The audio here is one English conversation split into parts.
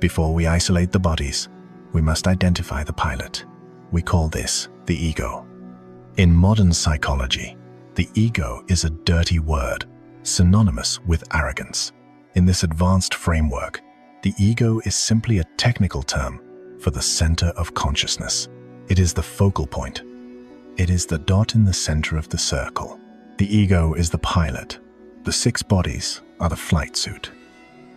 Before we isolate the bodies, we must identify the pilot. We call this the ego. In modern psychology, the ego is a dirty word, synonymous with arrogance. In this advanced framework, the ego is simply a technical term for the center of consciousness. It is the focal point. It is the dot in the center of the circle. The ego is the pilot. The 6 bodies are the flight suit.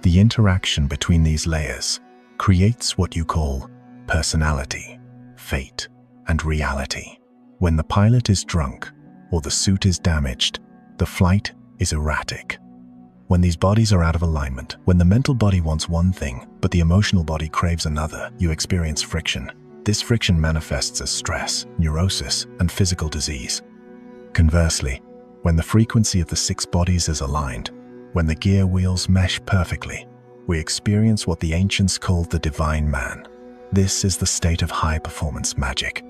The interaction between these layers creates what you call personality, fate, and reality. When the pilot is drunk or the suit is damaged, the flight is erratic. When these bodies are out of alignment, when the mental body wants one thing, but the emotional body craves another, you experience friction. This friction manifests as stress, neurosis, and physical disease. Conversely, when the frequency of the 6 bodies is aligned, when the gear wheels mesh perfectly, we experience what the ancients called the divine man. This is the state of high-performance magic.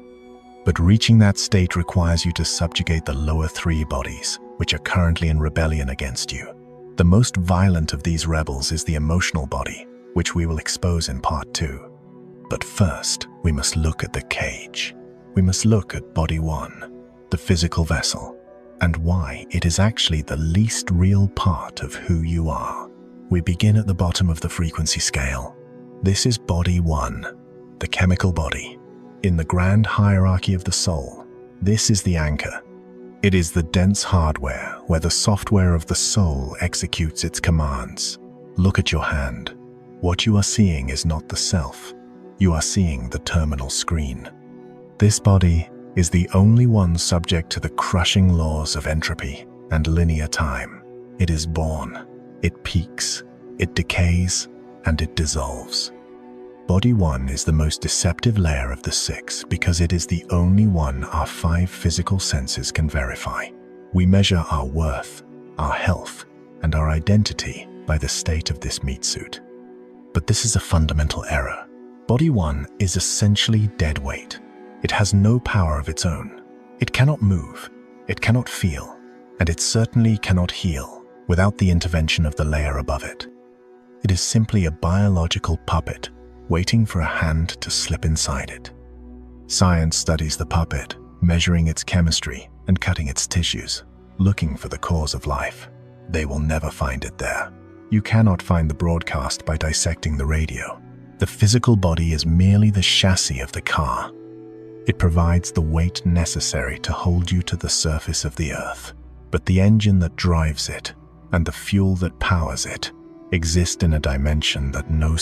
But reaching that state requires you to subjugate the lower 3 bodies, which are currently in rebellion against you. The most violent of these rebels is the emotional body, which we will expose in part 2. But first, we must look at the cage. We must look at body 1, the physical vessel, and why it is actually the least real part of who you are. We begin at the bottom of the frequency scale. This is body 1, the chemical body. In the grand hierarchy of the soul, this is the anchor. It is the dense hardware where the software of the soul executes its commands. Look at your hand. What you are seeing is not the self. You are seeing the terminal screen. This body is the only one subject to the crushing laws of entropy and linear time. It is born, it peaks, it decays, and it dissolves. Body 1 is the most deceptive layer of the 6 because it is the only one our 5 physical senses can verify. We measure our worth, our health, and our identity by the state of this meat suit. But this is a fundamental error. Body 1 is essentially dead weight. It has no power of its own. It cannot move, it cannot feel, and it certainly cannot heal without the intervention of the layer above it. It is simply a biological puppet waiting for a hand to slip inside it. Science studies the puppet, measuring its chemistry and cutting its tissues, looking for the cause of life. They will never find it there. You cannot find the broadcast by dissecting the radio. The physical body is merely the chassis of the car. It provides the weight necessary to hold you to the surface of the earth. But the engine that drives it and the fuel that powers it exist in a dimension that no